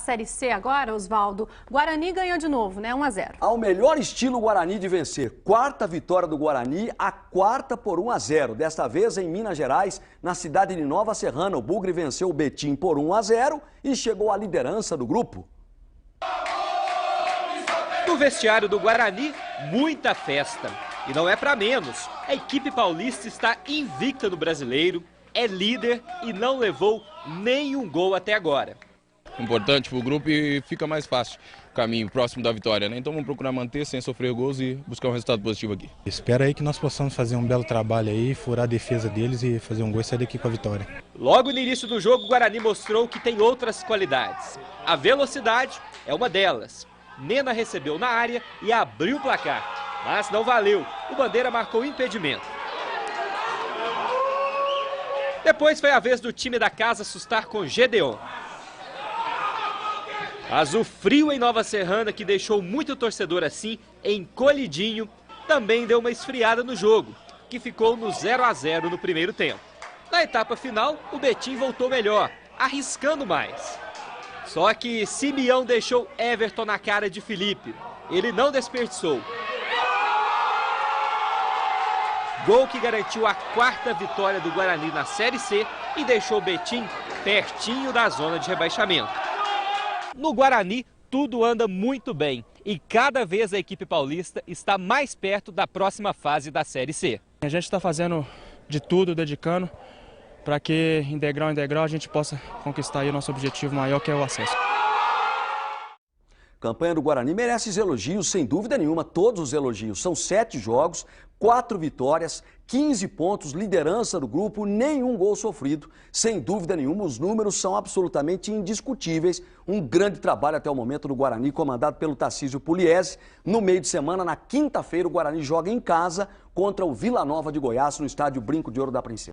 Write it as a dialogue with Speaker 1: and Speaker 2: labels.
Speaker 1: Série C agora, Osvaldo. Guarani ganhou de novo, né? 1-0.
Speaker 2: Ao melhor estilo Guarani de vencer. Quarta vitória do Guarani, a quarta por 1-0. Desta vez em Minas Gerais, na cidade de Nova Serrana. O Bugre venceu o Betim por 1-0 e chegou à liderança do grupo.
Speaker 3: No vestiário do Guarani, muita festa. E não é para menos. A equipe paulista está invicta no Brasileiro, é líder e não levou nenhum gol até agora.
Speaker 4: Importante para o grupo e fica mais fácil o caminho próximo da vitória, né? Então vamos procurar manter sem sofrer gols e buscar um resultado positivo aqui.
Speaker 5: Espero aí que nós possamos fazer um belo trabalho aí, furar a defesa deles e fazer um gol e sair daqui com a vitória.
Speaker 3: Logo no início do jogo, o Guarani mostrou que tem outras qualidades. A velocidade é uma delas. Nena recebeu na área e abriu o placar, mas não valeu. O Bandeira marcou impedimento. Depois foi a vez do time da casa assustar com Gedeon. Azul frio em Nova Serrana, que deixou muito torcedor assim, encolhidinho, também deu uma esfriada no jogo, que ficou no 0-0 no primeiro tempo. Na etapa final, o Betim voltou melhor, arriscando mais. Só que Simeão deixou Everton na cara de Felipe. Ele não desperdiçou. Gol que garantiu a quarta vitória do Guarani na Série C e deixou o Betim pertinho da zona de rebaixamento. No Guarani, tudo anda muito bem e cada vez a equipe paulista está mais perto da próxima fase da Série C.
Speaker 6: A gente está fazendo de tudo, dedicando, para que em degrau em degrau a gente possa conquistar aí o nosso objetivo maior, que é o acesso.
Speaker 2: A campanha do Guarani merece os elogios, sem dúvida nenhuma, todos os elogios. São 7 jogos, 4 vitórias, 15 pontos, liderança do grupo, nenhum gol sofrido. Sem dúvida nenhuma, os números são absolutamente indiscutíveis. Um grande trabalho até o momento do Guarani, comandado pelo Tarcísio Pugliese. No meio de semana, na quinta-feira, o Guarani joga em casa contra o Vila Nova de Goiás, no estádio Brinco de Ouro da Princesa.